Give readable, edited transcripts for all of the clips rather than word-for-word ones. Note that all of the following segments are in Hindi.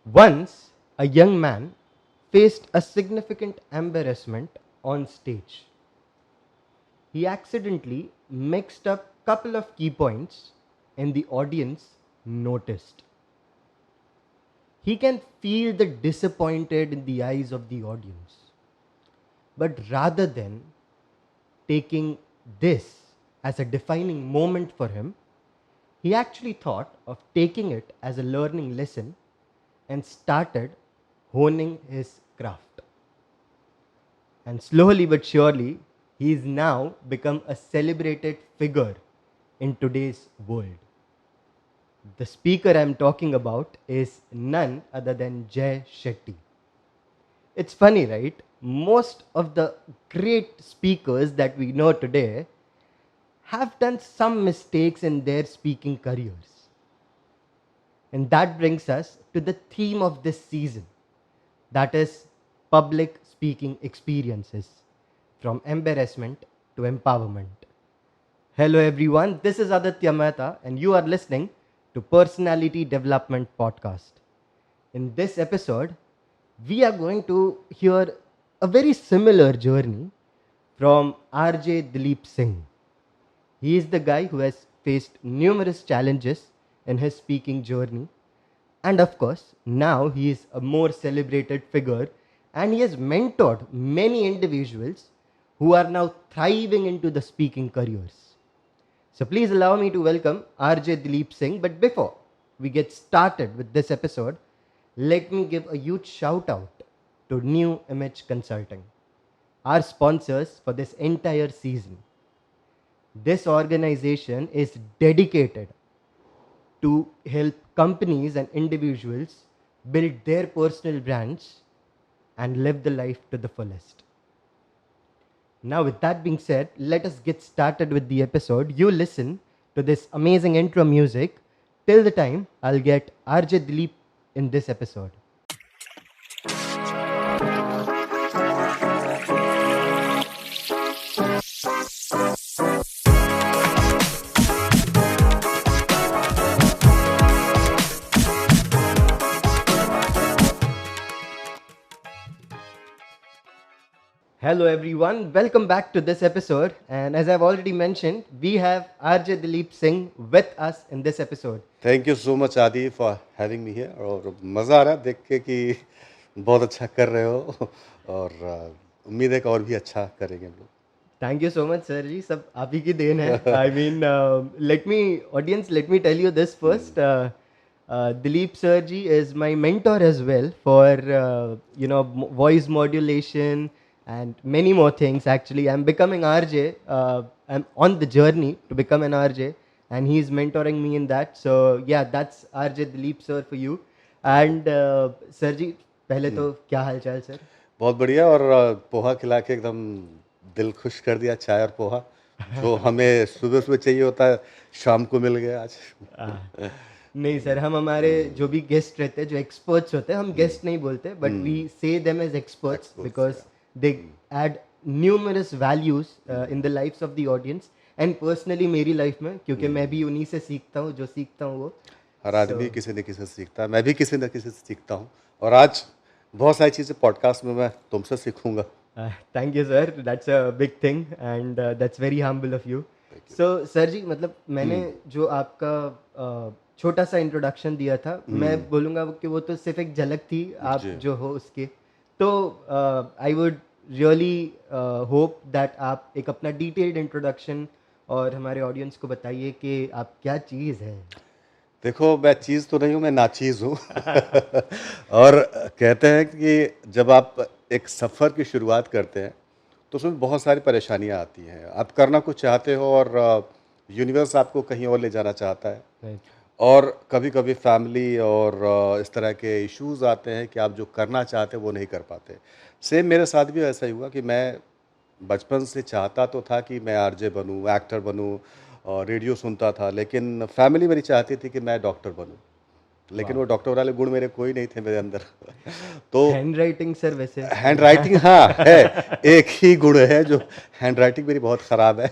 Once, a young man faced a significant embarrassment on stage. He accidentally mixed up couple of key points and the audience noticed. He can feel the disappointed in the eyes of the audience. But rather than taking this as a defining moment for him, he actually thought of taking it as a learning lesson and started honing his craft. And slowly but surely, he is now become a celebrated figure in today's world. The speaker I'm talking about is none other than Jay Shetty. It's funny, right? Most of the great speakers that we know today have done some mistakes in their speaking careers. And that brings us to the theme of this season, that is public speaking experiences, from embarrassment to empowerment. Hello, everyone. This is Aditya Mehta, and you are listening to Personality Development Podcast. In this episode, we are going to hear a very similar journey from RJ Dileep Singh. He is the guy who has faced numerous challenges in his speaking journey. And of course, now he is a more celebrated figure and he has mentored many individuals who are now thriving into the speaking careers. So please allow me to welcome RJ Dileep Singh. But before we get started with this episode, let me give a huge shout out to New Image Consulting, our sponsors for this entire season. This organization is dedicated to help companies and individuals build their personal brands and live the life to the fullest. Now, with that being said, let us get started with the episode. You listen to this amazing intro music. Till the time, I'll get RJ Dileep in this episode. Hello everyone, welcome back to this episode. And as I've already mentioned, we have RJ Dileep Singh with us in this episode. Thank you so much आदि फॉर हैविंग मी हियर और मज़ा आ रहा है देख के कि बहुत अच्छा कर रहे हो और उम्मीद है कि और भी अच्छा करेंगे हम लोग Thank you so much, sir ji. सब आप ही की देन है. I mean, let me tell you this first. Dileep sir ji is my mentor as well for voice modulation and many more things. Actually, I'm becoming RJ. I'm on the journey to become an RJ, and he's mentoring me in that. So yeah, that's RJ Dileep sir for you. And sir ji, पहले तो क्या हाल चाल सर? बहुत बढ़िया और पोहा खिला के एकदम दिल खुश कर दिया चाय और पोहा जो हमें सुबह सुबह चाहिए होता है शाम को मिल गया आज नहीं सर, हम हमारे जो भी गेस्ट रहते हैं, जो एक्सपर्ट्स होते हैं, हम गेस्ट नहीं बोलते, but we say them as experts because they add numerous values in the lives of the audience and personally मेरी लाइफ में, क्योंकि मैं भी उन्हीं से सीखता हूँ, जो सीखता हूँ वो हर आदमी किसी न किसी से सीखता है, मैं भी किसी न किसी से सीखता हूँ और आज बहुत सारी चीज़ें पॉडकास्ट में मैं तुमसे सीखूंगा. Thank you sir, that's a big thing and that's very humble of you. So sir ji, मतलब मैंने जो आपका छोटा सा इंट्रोडक्शन दिया था, मैं बोलूँगा कि वो तो सिर्फ एक झलक थी आप जो हो उसके. तो I would really hope that आप एक अपना डिटेल्ड इंट्रोडक्शन और हमारे ऑडियंस को बताइए कि आप क्या चीज़ है. देखो, मैं चीज़ तो नहीं हूँ, मैं नाचीज़ हूँ और कहते हैं कि जब आप एक सफ़र की शुरुआत करते हैं तो उसमें बहुत सारी परेशानियाँ आती हैं. आप करना कुछ चाहते हो और यूनिवर्स आपको कहीं और ले जाना चाहता है. Right. और कभी कभी फैमिली और इस तरह के इश्यूज़ आते हैं कि आप जो करना चाहते हैं वो नहीं कर पाते. सेम मेरे साथ भी ऐसा ही हुआ कि मैं बचपन से चाहता तो था कि मैं आरजे बनूं, एक्टर बनूं और रेडियो सुनता था, लेकिन फैमिली मेरी चाहती थी कि मैं डॉक्टर बनूं, लेकिन वो डॉक्टर वाले गुण मेरे कोई नहीं थे मेरे अंदर तो हैंड राइटिंग सर, वैसे हैंड राइटिंग हाँ है, एक ही गुण है जो हैंड राइटिंग मेरी बहुत ख़राब है.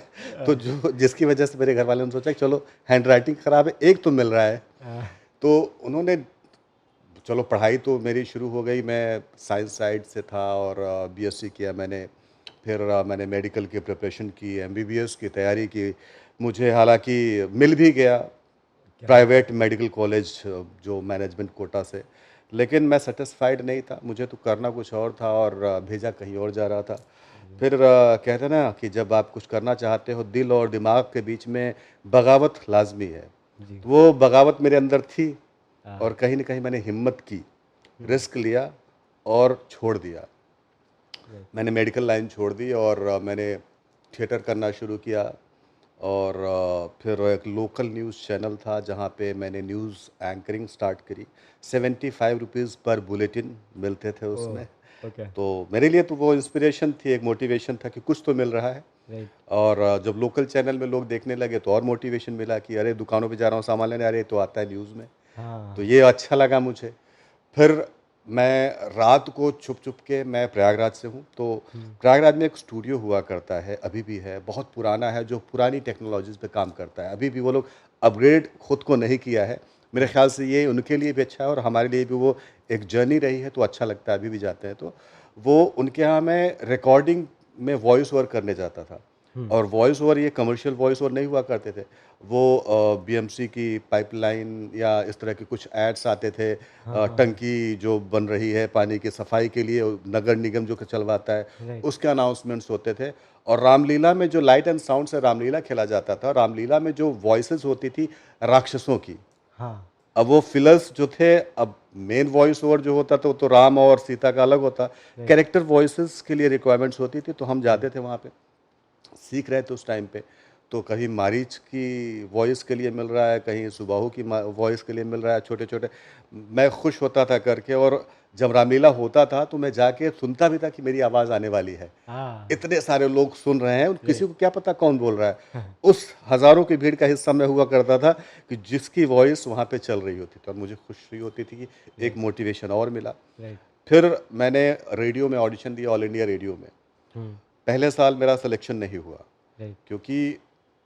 तो जो जिसकी वजह से मेरे घर वालों ने सोचा कि चलो हैंड राइटिंग ख़राब है, एक तो मिल रहा है, तो उन्होंने चलो पढ़ाई तो मेरी शुरू हो गई, मैं साइंस साइड से था और बीएससी किया मैंने। फिर मैंने मेडिकल की प्रिपरेशन की, एमबीबीएस की तैयारी की। मुझे हालांकि मिल भी गया क्या बात प्राइवेट मेडिकल कॉलेज जो मैनेजमेंट कोटा से, लेकिन मैं सेटिस्फाइड नहीं था, मुझे तो करना कुछ और था और भेजा कहीं और जा रहा था। फिर कहते हैं ना कि जब आप कुछ करना चाहते हो, दिल और दिमाग के बीच में बगावत लाजमी है। जी। तो वो बगावत मेरे अंदर थी हाँ। और कहीं न कहीं मैंने हिम्मत की, रिस्क लिया और छोड़ दिया। राइट। मैंने मेडिकल लाइन छोड़ दी और मैंने थिएटर करना शुरू किया और फिर एक लोकल न्यूज़ चैनल था जहाँ पे मैंने न्यूज़ एंकरिंग स्टार्ट करी। 75 रुपीज़ पर बुलेटिन मिलते थे ओह! उसमें। ओके। तो मेरे लिए तो वो इंस्पिरेशन थी, एक मोटिवेशन था कि कुछ तो मिल रहा है। राइट। और जब लोकल चैनल में लोग देखने लगे तो और मोटिवेशन मिला कि अरे दुकानों पे जा रहा हूँ सामान लेने, अरे ये तो आता है न्यूज़ में। तो हाँ। ये अच्छा लगा मुझे। फिर मैं रात को छुप-छुप के, मैं प्रयागराज से हूँ, तो हुँ। प्रयागराज में एक स्टूडियो हुआ करता है, अभी भी है, बहुत पुराना है, जो पुरानी टेक्नोलॉजीज़ पे काम करता है। अभी भी वो लोग अपग्रेड खुद को नहीं किया है। मेरे ख़्याल से ये उनके लिए भी अच्छा है और हमारे लिए भी वो एक जर्नी रही है, तो अच्छा लगता है, अभी भी जाते हैं तो। वो उनके यहाँ मैं रिकॉर्डिंग में वॉइस ओवर करने जाता था हुँ। और वॉइस ओवर, ये कमर्शियल वॉइस ओवर नहीं हुआ करते थे। वो बीएमसी की पाइपलाइन या इस तरह के कुछ एड्स आते थे, हाँ, हाँ, हाँ। टंकी जो बन रही है पानी की सफाई के लिए, नगर निगम जो चलवाता है, राइट। उसके अनाउंसमेंट्स होते थे। और रामलीला में जो लाइट एंड साउंड से रामलीला खेला जाता था, रामलीला में जो वॉइसेस होती थी राक्षसों की, हाँ। अब वो फिलर्स जो थे, अब मेन वॉइस ओवर जो होता था वो तो राम और सीता का अलग होता, राइट। कैरेक्टर वॉइसेस के लिए रिक्वायरमेंट्स होती थी, तो हम हुँ। जाते थे वहाँ पे, सीख रहे थे उस टाइम पे। तो कहीं मारीच की वॉइस के लिए मिल रहा है, कहीं सुबाहु की वॉइस के लिए मिल रहा है, छोटे-छोटे। मैं खुश होता था करके, और जब रामलीला होता था तो मैं जाके सुनता भी था कि मेरी आवाज़ आने वाली है। हाँ। इतने सारे लोग सुन रहे हैं, किसी राइट। को क्या पता कौन बोल रहा है। उस हज़ारों की भीड़ का हिस्सा मैं हुआ करता था कि जिसकी वॉइस वहाँ पे चल रही होती थी, और मुझे खुशी होती थी कि एक राइट। मोटिवेशन और मिला। राइट। फिर मैंने रेडियो में ऑडिशन दिया, ऑल इंडिया रेडियो में। हुँ। पहले साल मेरा सिलेक्शन नहीं हुआ, राइट। क्योंकि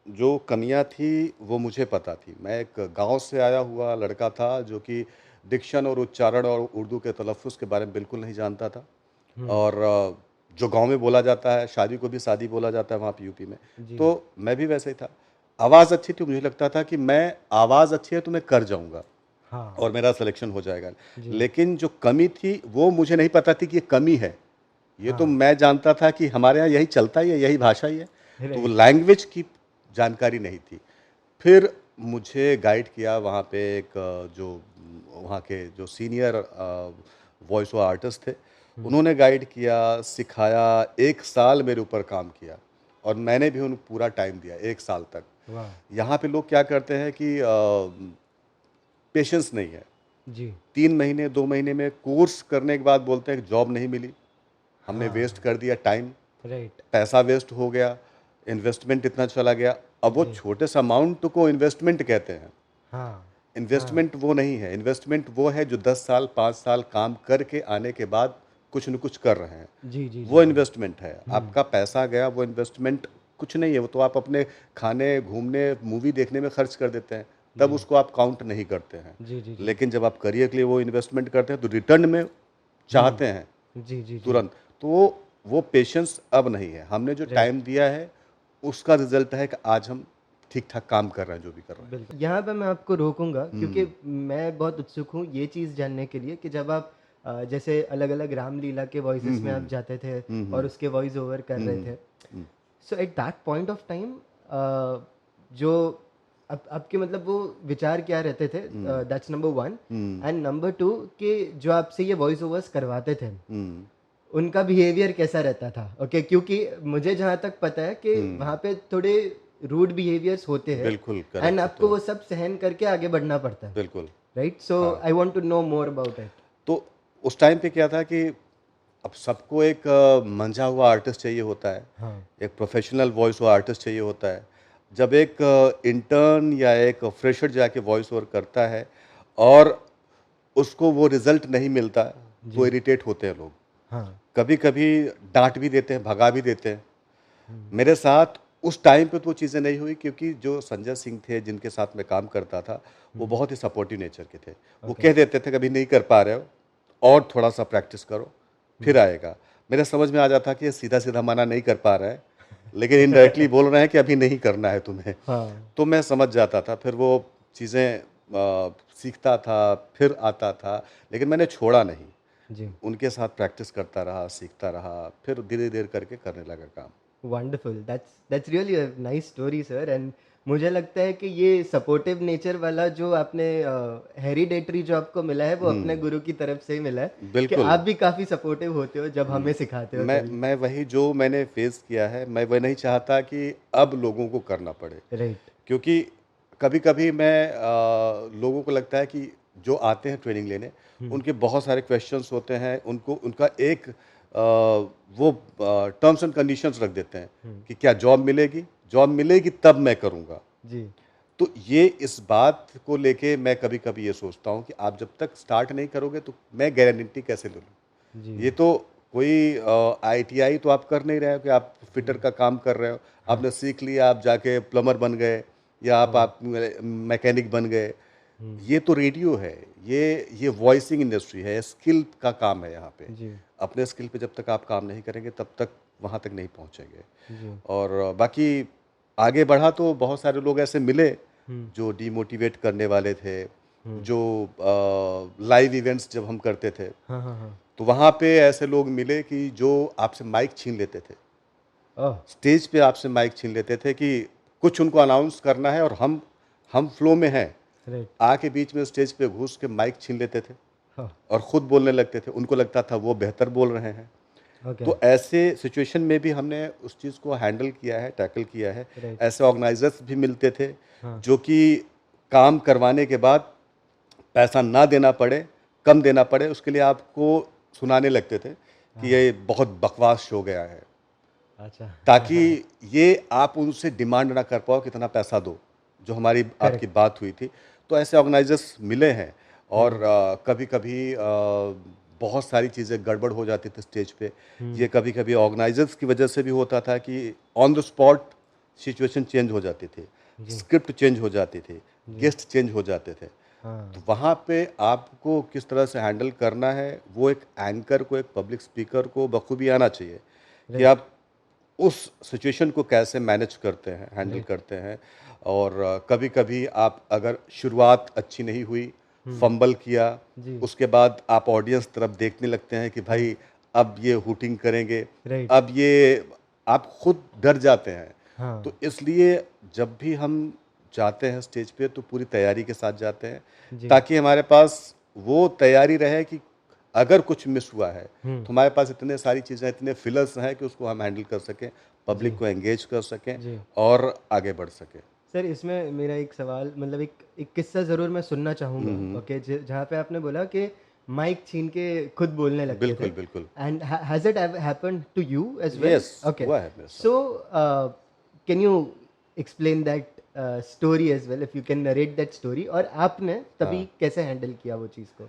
जो कमियां थी वो मुझे पता थी। मैं एक गांव से आया हुआ लड़का था जो कि डिक्शन और उच्चारण और उर्दू के तलफ़्फ़ुज़ के बारे में बिल्कुल नहीं जानता था। हुँ। और जो गांव में बोला जाता है, शादी को भी शादी बोला जाता है वहाँ पे यूपी में, जी। तो मैं भी वैसे ही था। आवाज़ अच्छी थी, मुझे लगता था कि मैं, आवाज़ अच्छी है तो मैं कर जाऊँगा हाँ। और मेरा सिलेक्शन हो जाएगा। जी। लेकिन जो कमी थी वो मुझे नहीं पता थी कि ये कमी है। ये तो हाँ। मैं जानता था कि हमारे यहाँ यही चलता ही है, यही भाषा ही है। तो वो राइट। लैंग्वेज की जानकारी नहीं थी। फिर मुझे गाइड किया वहाँ पे एक जो वहाँ के जो सीनियर वॉइस ओवर आर्टिस्ट थे, हुँ। उन्होंने गाइड किया, सिखाया, 1 साल मेरे ऊपर काम किया और मैंने भी उन्हें पूरा टाइम दिया 1 साल तक। वाह! यहाँ पे लोग क्या करते हैं कि पेशेंस नहीं है। जी। 3 महीने, 2 महीने में कोर्स करने के बाद बोलते हैं कि जॉब नहीं मिली, हमने वेस्ट हाँ। कर दिया टाइम, राइट। पैसा वेस्ट हो गया, इन्वेस्टमेंट इतना चला गया। अब वो जी। छोटे से अमाउंट को इन्वेस्टमेंट कहते हैं। हाँ। हाँ। इन्वेस्टमेंट वो नहीं है, इन्वेस्टमेंट वो है जो 10 साल, 5 साल काम करके आने के बाद कुछ न कुछ कर रहे हैं, जी, जी, जी, वो जी। इन्वेस्टमेंट है। हुँ। आपका पैसा गया, वो इन्वेस्टमेंट कुछ नहीं है, वो तो आप अपने खाने, घूमने, मूवी देखने में खर्च कर देते हैं, तब जी। उसको आप काउंट नहीं करते हैं। जी, जी, जी। लेकिन जब आप करियर के लिए वो इन्वेस्टमेंट करते हैं तो रिटर्न में हुँ। चाहते हैं जी, जी, जी। तुरंत। तो वो पेशेंस अब नहीं है। हमने जो राइट। टाइम दिया है, उसका रिज़ल्ट है कि आज हम ठीक-ठाक काम कर रहे हैं, जो भी कर रहे हैं। बिल्कुल। यहाँ पे मैं आपको रोकूँगा क्योंकि हुँ, मैं बहुत उत्सुक हूँ ये चीज़ जानने के लिए कि जब आप जैसे अलग-अलग रामलीला के हुँ, वॉइसेस में आप हुँ, जाते थे हुँ, और हुँ, उसके वॉइस ओवर कर रहे हुँ, थे। Hmm, so at that point of time जो आपके मतलब वो विचार क्या रहते थे? Hmm, that's number 1 hmm, and number 2 कि जो आपसे ये वॉइस ओवर्स करवाते थे, हुँ, उनका बिहेवियर कैसा रहता था? ओके, क्योंकि मुझे जहाँ तक पता है कि हुँ। वहाँ पे थोड़े रूड बिहेवियर्स होते हैं बिल्कुल एंड करेक्ट होते आपको हैं। वो सब सहन करके आगे बढ़ना पड़ता है, बिल्कुल, राइट? सो हाँ। I want to know more about it. तो उस टाइम पे क्या था कि अब सबको एक मंझा हुआ आर्टिस्ट चाहिए होता है, हाँ। एक प्रोफ़ेशनल वॉइस ओवर आर्टिस्ट चाहिए होता है। जब एक इंटर्न या एक फ्रेशर जाके वॉइस ओवर करता है और उसको वो रिज़ल्ट नहीं मिलता, तो जी। इरिटेट होते हैं लोग। हाँ। कभी-कभी डाँट भी देते हैं, भगा भी देते हैं। हुँ। मेरे साथ उस टाइम पे तो वो चीज़ें नहीं हुई, क्योंकि जो संजय सिंह थे जिनके साथ मैं काम करता था, वो बहुत ही सपोर्टिव नेचर के थे। वो ओके। कह देते थे कभी नहीं कर पा रहे हो और थोड़ा-सा प्रैक्टिस करो, फिर आएगा। मेरे समझ में आ जाता कि ये सीधा-सीधा मना नहीं कर पा रहे हैं, लेकिन इनडायरेक्टली बोल रहे हैं कि अभी नहीं करना है तुम्हें। हाँ। तो मैं समझ जाता था, फिर वो चीज़ें सीखता था, फिर आता था, लेकिन मैंने छोड़ा नहीं। जी। उनके साथ प्रैक्टिस करता रहा, सीखता रहा, फिर धीरे-धीरे करके करने लगा काम। Wonderful, that's really a nice story sir. And मुझे लगता है कि ये सपोर्टिव नेचर वाला जो आपने हेरिडेटरी जो आपको मिला है वो अपने हुँ, गुरु की तरफ से ही मिला है, कि बिल्कुल। आप भी काफ़ी सपोर्टिव होते हो जब हमें सिखाते हो तभी। मैं वही जो मैंने फेस किया है, मैं वह नहीं चाहता कि अब लोगों को करना पड़े। राइट। क्योंकि कभी-कभी मैं लोगों को लगता है कि जो आते हैं ट्रेनिंग लेने, हुँ, उनके बहुत सारे क्वेश्चंस होते हैं, उनको उनका एक वो टर्म्स एंड कंडीशंस रख देते हैं हुँ। कि क्या जॉब मिलेगी? जॉब मिलेगी तब मैं करूँगा। जी, तो ये इस बात को लेके मैं कभी-कभी ये सोचता हूँ कि आप जब तक स्टार्ट नहीं करोगे तो मैं गारंटी कैसे ले लूँ? जी। ये तो कोई आईटीआई तो आप कर नहीं रहे हो कि आप फिटर का काम कर रहे हो। हाँ, आपने सीख लिया, आप जाके प्लम्बर बन गए या ओह! आप मैकेनिक बन गए। हुँ, ये तो रेडियो है, ये वॉइसिंग इंडस्ट्री है, स्किल का काम है यहाँ पे। जी, अपने स्किल पे जब तक आप काम नहीं करेंगे तब तक वहाँ तक नहीं पहुँचेंगे। जी। और बाकी आगे बढ़ा तो बहुत सारे लोग ऐसे मिले हुँ, जो डिमोटिवेट करने वाले थे, हुँ। जो लाइव इवेंट्स जब हम करते थे, हाँ, हाँ, हाँ। तो वहाँ पे ऐसे लोग मिले कि जो आपसे माइक छीन लेते थे। ओह! स्टेज पे आपसे माइक छीन लेते थे कि कुछ उनको अनाउंस करना है और हम फ्लो में हैं, राइट। आके बीच में स्टेज पे घुस के माइक छीन लेते थे हाँ, और खुद बोलने लगते थे। उनको लगता था वो बेहतर बोल रहे हैं। ओके। तो ऐसे सिचुएशन में भी हमने उस चीज़ को हैंडल किया है, टैकल किया है। राइट। ऐसे ऑर्गेनाइज़र्स भी मिलते थे, हाँ, जो कि काम करवाने के बाद पैसा ना देना पड़े, कम देना पड़े, उसके लिए आपको सुनाने लगते थे कि हाँ। ये बहुत बकवास शो गया है। अच्छा। ताकि ये आप उनसे डिमांड ना कर पाओ कि इतना पैसा दो, जो हमारी आपकी करेक्ट। बात हुई थी। तो ऐसे ऑर्गेनाइज़र्स मिले हैं और हुँ, कभी-कभी बहुत सारी चीज़ें गड़बड़ हो जाती थी स्टेज पे। हुँ। ये कभी-कभी ऑर्गेनाइज़र्स की वजह से भी होता था कि on the spot situation change हो जाती थी, जी, स्क्रिप्ट चेंज हो जाती थी, जी। गेस्ट चेंज हो जाते थे। तो हाँ, वहाँ पे आपको किस तरह से हैंडल करना है, वो एक एंकर को, एक पब्लिक स्पीकर को बखूबी आना चाहिए कि राइट, आप उस सिचुएशन को कैसे मैनेज करते हैं, हैंडल राइट। करते हैं। और कभी-कभी आप अगर शुरुआत अच्छी नहीं हुई, हुँ, फंबल किया, जी, उसके बाद आप ऑडियंस तरफ देखने लगते हैं कि हाँ, भाई अब ये हूटिंग करेंगे, राइट। अब ये आप खुद डर जाते हैं। हाँ, तो इसलिए जब भी हम जाते हैं स्टेज पे तो पूरी तैयारी के साथ जाते हैं, जी। ताकि हमारे पास वो तैयारी रहे कि अगर कुछ मिस हुआ है, हुँ, तो हमारे पास इतने सारी चीज़ें, इतने फिलर्स हैं कि उसको हम हैंडल कर सकें, पब्लिक जी, को एंगेज कर सकें जी। और आगे बढ़ सकें। सर इसमें मेरा एक सवाल मतलब एक एक किस्सा ज़रूर मैं सुनना हुँ, चाहूँगा, हुँ। ओके? जहाँ पे आपने बोला कि माइक छीन के खुद बोलने लगते थे। बिल्कुल, बिल्कुल। And has it ever happened to you as well? Yes, okay. हुआ है मेरे साथ। So can you explain that story as well if you can narrate that story, और आपने तभी हाँ। कैसे हैंडल किया वो चीज़ को?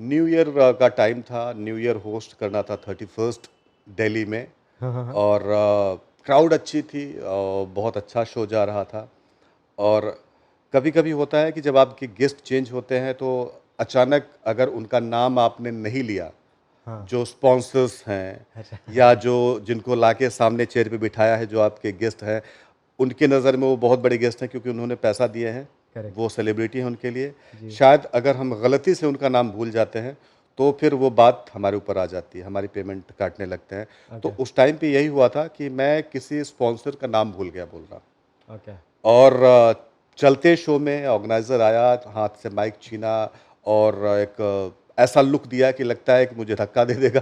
न्यू ईयर का टाइम था, न्यू ईयर होस्ट करना था 31st दिल्ली में हाँ, हाँ, हाँ। और क्राउड अच्छी थी और बहुत अच्छा शो जा रहा था। और कभी-कभी होता है कि जब आपके गेस्ट चेंज होते हैं तो अचानक अगर उनका नाम आपने नहीं लिया, हाँ, जो स्पॉन्सर्स हैं अच्छा। या जो जिनको लाके सामने चेयर पे बिठाया है, जो आपके गेस्ट हैं, उनके नज़र में वो बहुत बड़े गेस्ट हैं क्योंकि उन्होंने पैसा दिए हैं, करेक्ट। वो सेलिब्रिटी हैं उनके लिए। जी, शायद अगर हम गलती से उनका नाम भूल जाते हैं, तो फिर वो बात हमारे ऊपर आ जाती है, हमारी पेमेंट काटने लगते हैं। तो ओके, उस टाइम पे यही हुआ था कि मैं किसी स्पॉन्सर का नाम भूल गया बोलना। ओके। और चलते शो में ऑर्गेनाइज़र आया, हाथ से माइक छीना और एक ऐसा लुक दिया कि लगता है कि मुझे धक्का दे देगा।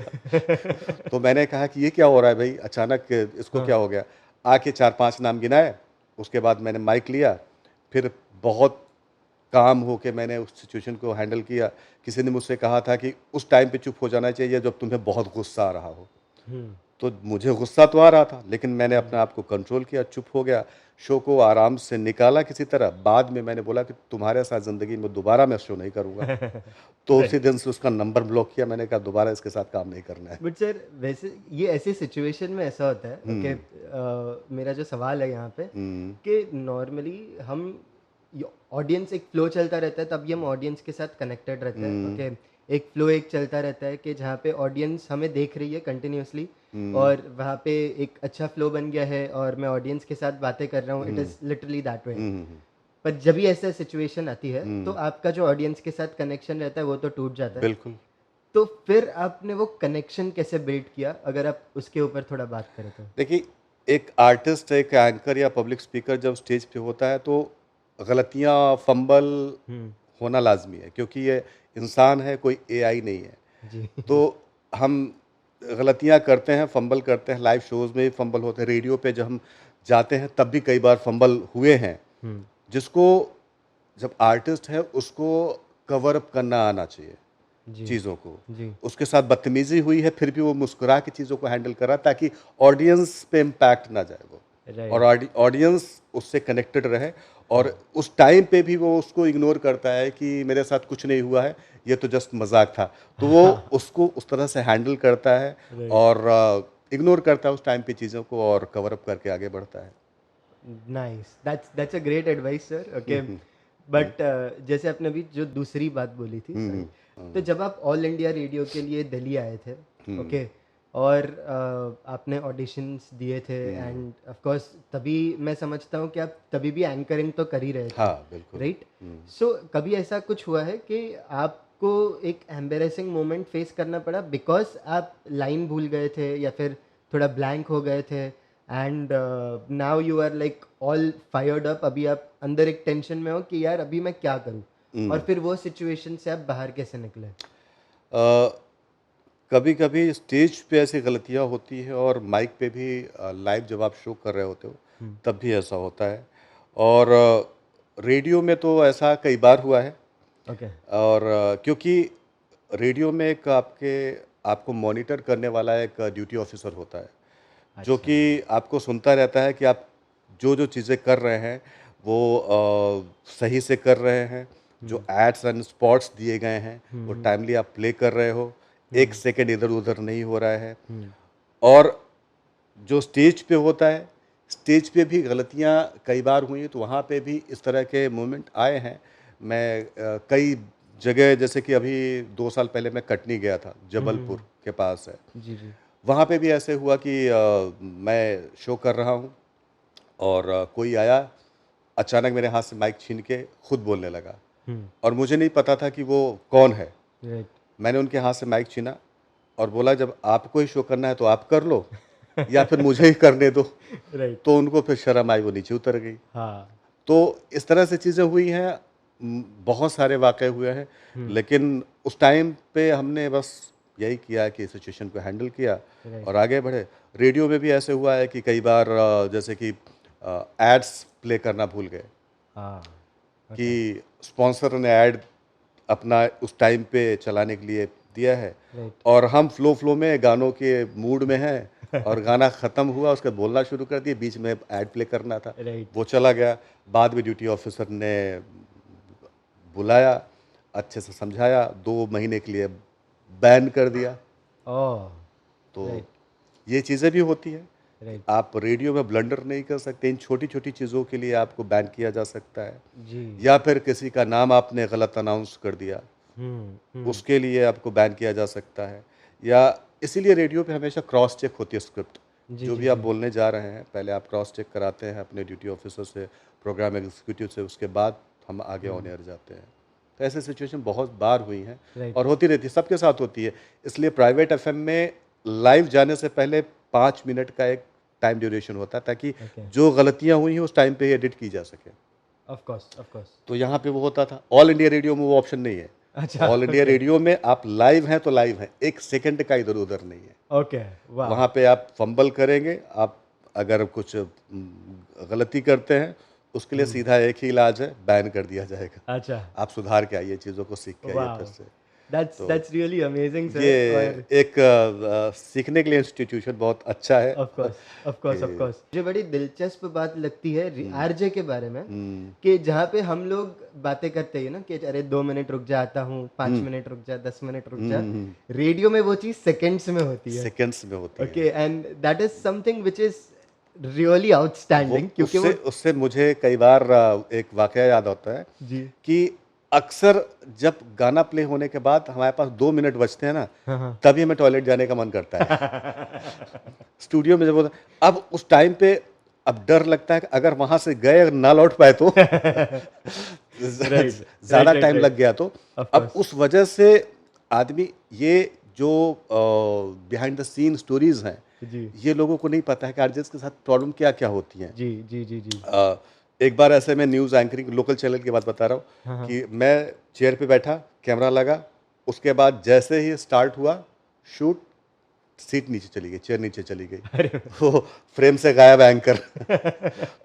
तो मैंने कहा कि ये क्या हो रहा है भई? अचानक इसको हाँ, क्या हो गया? आके 4-5 नाम गिनाए, उसके बाद मैंने माइक लिया, फिर बहुत काम होके मैंने उस सिचुएशन को हैंडल किया। किसी ने मुझसे कहा था कि उस टाइम पे चुप हो जाना चाहिए जब तुम्हें बहुत गुस्सा आ रहा हो। हुँ, तो मुझे गुस्सा तो आ रहा था, लेकिन मैंने अपने आप को कंट्रोल किया, चुप हो गया, शो को आराम से निकाला किसी तरह। बाद में मैंने बोला कि तुम्हारे साथ ज़िंदगी में दोबारा मैं शो नहीं करूँगा। तो उसी राइट। दिन से उसका नंबर ब्लॉक किया, मैंने कहा दोबारा इसके साथ काम नहीं करना है। बट सर वैसे ये ऐसी सिचुएशन में ऐसा होता है, ओके, मेरा जो सवाल है यहाँ पे हुँ, कि नॉर्मली हम ऑडियंस एक फ्लो चलता रहता है, तभी हम ऑडियंस के साथ कनेक्टेड रहते हैं, हुँ, ओके। एक फ्लो एक चलता रहता है कि जहाँ पे ऑडियंस हमें देख रही है कंटिन्यूअसली, हुँ, और वहाँ पे एक अच्छा फ्लो बन गया है और मैं ऑडियंस के साथ बातें कर रहा हूँ, it hmm, is literally that way. Hmm, hmm, पर जब भी ऐसा सिचुएशन आती है तो हुँ, आपका जो ऑडियंस के साथ कनेक्शन रहता है वो तो टूट जाता है। बिल्कुल। तो फिर आपने वो कनेक्शन कैसे बिल्ड किया, अगर आप उसके ऊपर थोड़ा बात करें तो? देखिए, एक आर्टिस्ट, एक एंकर या पब्लिक स्पीकर जब स्टेज पे होता है, तो गलतियाँ, फंबल हुँ, होना लाज़मी है, क्योंकि ये इंसान है, कोई एआई नहीं है। जी। तो हम गलतियाँ करते हैं, फंबल करते हैं, लाइव शोज़ में भी फंबल होते हैं, रेडियो पे जब हम जाते हैं तब भी कई बार फंबल हुए हैं। हुँ, जिसको, जब आर्टिस्ट है उसको कवर अप करना आना चाहिए जी, चीज़ों को। जी, उसके साथ बदतमीज़ी हुई है, फिर भी वो मुस्कुरा के चीज़ों को हैंडल कर रहा है, ताकि ऑडियंस पे इम्पैक्ट ना जाए वो, और राइट, ऑडियंस उससे कनेक्टेड रहे। और उस टाइम पे भी वो उसको इग्नोर करता है कि मेरे साथ कुछ नहीं हुआ है, ये तो जस्ट मज़ाक था। तो वो हाँ, उसको उस तरह से हैंडल करता है, राइट, और इग्नोर करता है उस टाइम पे चीज़ों को, और कवर अप करके आगे बढ़ता है। Nice, that's a great advice sir, hmm, okay. Hmm, hmm, but जैसे आपने अभी जो दूसरी बात बोली थी, हुँ, सॉरी, हुँ, तो हुँ, जब आप ऑल इंडिया रेडियो के लिए दिल्ली आए थे, हुँ, ओके, और आपने ऑडिशंस दिए थे, हुँ। एंड ऑफ कोर्स तभी मैं समझता हूँ कि आप तभी भी एंकरिंग तो कर ही रहे थे, हाँ, बिल्कुल। राइट? हुँ। सो कभी ऐसा कुछ हुआ है कि आपको एक एम्बैरेसिंग मोमेंट फेस करना पड़ा बिकॉज़ आप लाइन भूल गए थे या फिर थोड़ा ब्लैंक हो गए थे, and now you are like all fired up, अभी आप अंदर एक टेंशन में हो कि यार अभी मैं क्या करूँ? और हुँ। फिर वो सिचुएशन से आप बाहर कैसे निकले? अ, कभी-कभी स्टेज पे ऐसी गलतियाँ होती हैं, और माइक पे भी लाइव जब आप शो कर रहे होते हो, हुँ, तब भी ऐसा होता है। और रेडियो में तो ऐसा कई बार हुआ है। ओके, और क्योंकि रेडियो में एक आपको मॉनिटर करने वाला एक ड्यूटी ऑफिसर होता है, जो अच्छा। कि आपको सुनता रहता है कि आप जो-जो चीज़ें कर रहे हैं, वो सही से कर रहे हैं। जो हुँ, एड्स एंड स्पॉट्स दिए गए हैं, हुँ, वो हुँ, टाइमली आप प्ले कर रहे हो, 1 हुँ, सेकंड इधर-उधर नहीं हो रहा है। हुँ, और जो स्टेज पे होता है, स्टेज पे भी गलतियाँ कई बार हुई हैं, तो वहाँ पे भी इस तरह के मोमेंट आए हैं। मैं कई जगह, जैसे कि अभी 2 साल पहले मैं कटनी गया था, हुँ, हुँ, जबलपुर हुँ। के पास है। जी, जी। वहाँ पे भी ऐसे हुआ कि मैं शो कर रहा हूँ, और कोई आया, अचानक मेरे हाथ से माइक छीन के खुद बोलने लगा, हुँ, और मुझे नहीं पता था कि वो कौन है। राइट। मैंने उनके हाथ से माइक छीना और बोला, जब आपको ही शो करना है तो आप कर लो, या फिर मुझे ही करने दो। राइट, तो उनको फिर शर्म आई, वो नीचे उतर गई। हाँ। तो इस तरह से चीज़ें हुई हैं। बहुत सारे वाक़ये हुए हैं, हुँ, लेकिन उस टाइम पे हमने बस यही किया कि सिचुएशन को हैंडल किया राइट, और आगे बढ़े। रेडियो में भी ऐसे हुआ है कि कई बार जैसे कि एड्स प्ले करना भूल गए, हाँ, ओके, कि स्पॉन्सर ने ऐड अपना उस टाइम पे चलाने के लिए दिया है, राइट। और हम फ़्लो में गानों के मूड में हैं, और गाना ख़त्म हुआ, उसके बाद बोलना शुरू कर दिए, बीच में ऐड प्ले करना था, राइट, वो चला गया। बाद में ड्यूटी ऑफ़िसर ने बुलाया, अच्छे से समझाया, 2 महीने के लिए बैन कर दिया। ओह! तो राइट, ये चीज़ें भी होती हैं कि राइट, आप रेडियो में ब्लंडर नहीं कर सकते, इन छोटी-छोटी चीज़ों के लिए आपको बैन किया जा सकता है। जी। या फिर किसी का नाम आपने गलत अनाउंस कर दिया, हुँ, हुँ, उसके लिए आपको बैन किया जा सकता है। या इसीलिए रेडियो पे हमेशा क्रॉस चेक होती है स्क्रिप्ट। जी, जो जी, भी आप जी। बोलने जा रहे हैं, पहले आप क्रॉस चेक कराते हैं अपने ड्यूटी ऑफिसर से, प्रोग्राम एग्जीक्यूटिव से, उसके बाद हम आगे ऑन हुँ, एयर जाते हैं। तो ऐसी सिचुएशन बहुत बार हुई हैं, राइट, और होती रहती है, सबके साथ होती है। इसलिए प्राइवेट एफ़एम में लाइव जाने से पहले 5 मिनट का एक टाइम ड्यूरेशन होता है, ताकि ओके, जो गलतियाँ हुई हैं उस टाइम पे ही एडिट की जा सके। Of course, of course. तो यहाँ पे वो होता था। ऑल इंडिया रेडियो में वो ऑप्शन नहीं है। अच्छा, ऑल इंडिया ओके, रेडियो में आप लाइव हैं तो लाइव हैं, 1 सेकंड का इधर-उधर नहीं है। Okay, wow! वहाँ पे आप फंबल करेंगे, आप अगर कुछ गलती करते हैं, उसके लिए हुँ, सीधा एक ही इलाज है, बैन कर दिया जाएगा। अच्छा, आप सुधार के आइए, चीज़ों को सीख के आइए फिर वॉव! से। that's really amazing, sir. ये और एक सीखने के लिए इंस्टीट्यूशन बहुत अच्छा है of course, of course, of कि कोर्स, मुझे बड़ी दिलचस्प बात लगती है आरजे के बारे में, हम्म, कि जहाँ पे हम लोग बातें करते हैं ना कि अरे 2 मिनट रुक जा, आता हूँ, 5 मिनट रुक जा, 10 मिनट रुक जा, रेडियो में वो चीज़ सेकेंड्स में होती है. सेकंड्स में होती है. Okay, and that is something which is really outstanding, क्योंकि उससे उससे मुझे कई बार एक वाकया याद आता है जी, कि अक्सर जब गाना प्ले होने के बाद हमारे पास 2 मिनट बचते हैं ना, हाँ हाँ तभी हमें टॉयलेट जाने का मन करता है. स्टूडियो में जब होता, अब उस टाइम पे अब डर लगता है कि अगर वहां से गए अगर ना लौट पाए तो ज्यादा right, टाइम right. लग गया तो. Of अब course. उस वजह से आदमी ये जो बिहाइंड द सीन स्टोरीज हैं, जी ये लोगों को नहीं पता है कि आरजेस के साथ प्रॉब्लम क्या क्या होती हैं. जी जी जी जी. एक बार ऐसे मैं न्यूज़ एंकरिंग लोकल चैनल की बात बता रहा हाँ, हूँ हाँ. कि मैं चेयर पे बैठा, कैमरा लगा, उसके बाद जैसे ही स्टार्ट हुआ शूट, सीट नीचे चली गई, चेयर नीचे चली गई, अरे वो फ्रेम से गायब एंकर.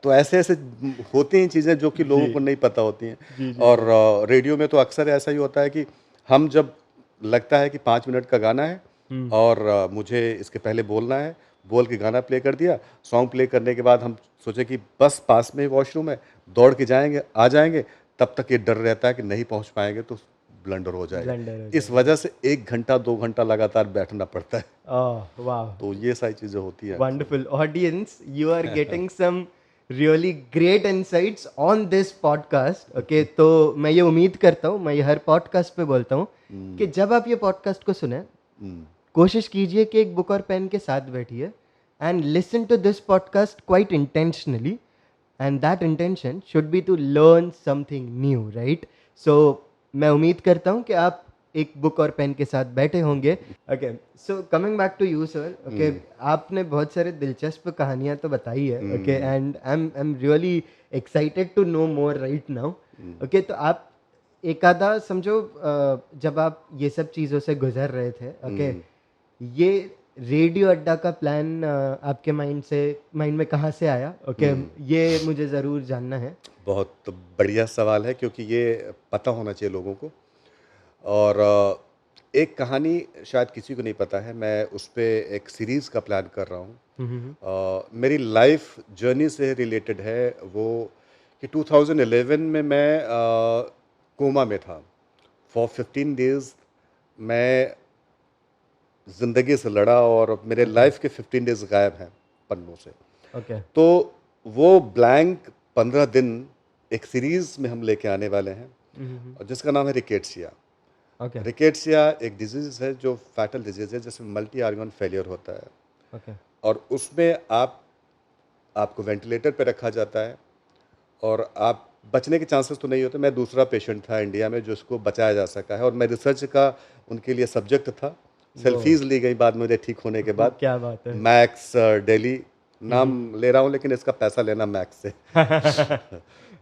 तो ऐसे ऐसे होती हैं चीज़ें जो कि लोगों जी. को नहीं पता होती हैं. जी जी और रेडियो में तो अक्सर ऐसा ही होता है कि हम जब लगता है कि 5 मिनट का गाना है और मुझे इसके पहले बोलना है, बोल के गाना प्ले कर दिया, सॉन्ग प्ले करने के बाद हम सोचे कि बस पास में ही वॉशरूम है, दौड़ के जाएंगे, आ जाएंगे, तब तक ये डर रहता है कि नहीं पहुंच पाएंगे तो ब्लंडर हो जाएगा. ब्लेंडर हो इस वजह से 1 घंटा 2 घंटा लगातार बैठना पड़ता है. ओह वाह, तो ये सारी चीज़ें होती हैं. wonderful audience, you are getting some really great insights on this podcast. Okay, तो मैं ये उम्मीद करता हूँ, मैं ये हर पॉडकास्ट पे बोलता हूँ कि जब आप ये पॉडकास्ट को सुने, हम्म, कोशिश कीजिए कि एक बुक और पेन के साथ बैठिए and listen to this podcast quite intentionally, and that intention should be to learn something new, right? So मैं उम्मीद करता हूँ कि आप एक बुक और पेन के साथ बैठे होंगे. Okay, so coming back to you sir. Okay, आपने बहुत सारे दिलचस्प कहानियां तो बताई है. Okay, and I am really excited to know more right now. Okay, तो आप एक आधा समझो, जब आप ये सब चीज़ों से गुजर रहे थे, ओके, ये रेडियो अड्डा का प्लान आपके माइंड में कहाँ से आया? ओके, ये मुझे ज़रूर जानना है. बहुत बढ़िया सवाल है क्योंकि ये पता होना चाहिए लोगों को. और एक कहानी शायद किसी को नहीं पता है, मैं उस पे एक सीरीज़ का प्लान कर रहा हूँ. मेरी लाइफ जर्नी से रिलेटेड है वो कि 2011 में मैं कोमा में था. फॉर 15 डेज़ मैं ज़िंदगी से लड़ा और मेरे लाइफ के 15 डेज़ गायब हैं पन्नों से. ओके, तो वो ब्लैंक 15 दिन एक सीरीज़ में हम लेके आने वाले हैं और जिसका नाम है रिकेट्सिया. ओके, रिकेट्सिया एक डिजीज़ है जो फैटल डिजीज़ है, जिसमें मल्टी ऑर्गन फेलियर होता है ओके, और उसमें आपको वेंटिलेटर पे रखा जाता है और आप बचने के चांसेस तो नहीं होते. मैं दूसरा पेशेंट था इंडिया में जो इसको बचाया जा सका है और मैं रिसर्च का उनके लिए सब्जेक्ट था. सेल्फीज़ ली गई बाद मेरे ठीक होने के बाद. क्या बात है. मैक्स दिल्ली नाम ले रहा हूँ लेकिन इसका पैसा लेना मैक्स से.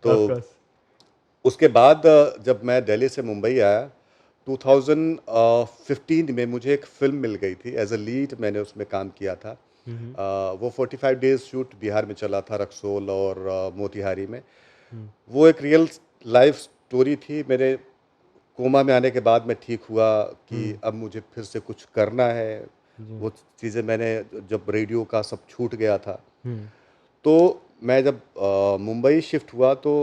तो Of course. उसके बाद जब मैं दिल्ली से मुंबई आया 2015 में मुझे एक फ़िल्म मिल गई थी एज अ लीड. मैंने उसमें काम किया था. वो 45 डेज़ शूट बिहार में चला था, रक्सौल और मोतिहारी में. वो एक रियल लाइफ स्टोरी थी. मेरे कोमा में आने के बाद मैं ठीक हुआ कि अब मुझे फिर से कुछ करना है. वो चीज़ें मैंने जब रेडियो का सब छूट गया था तो मैं जब मुंबई शिफ्ट हुआ तो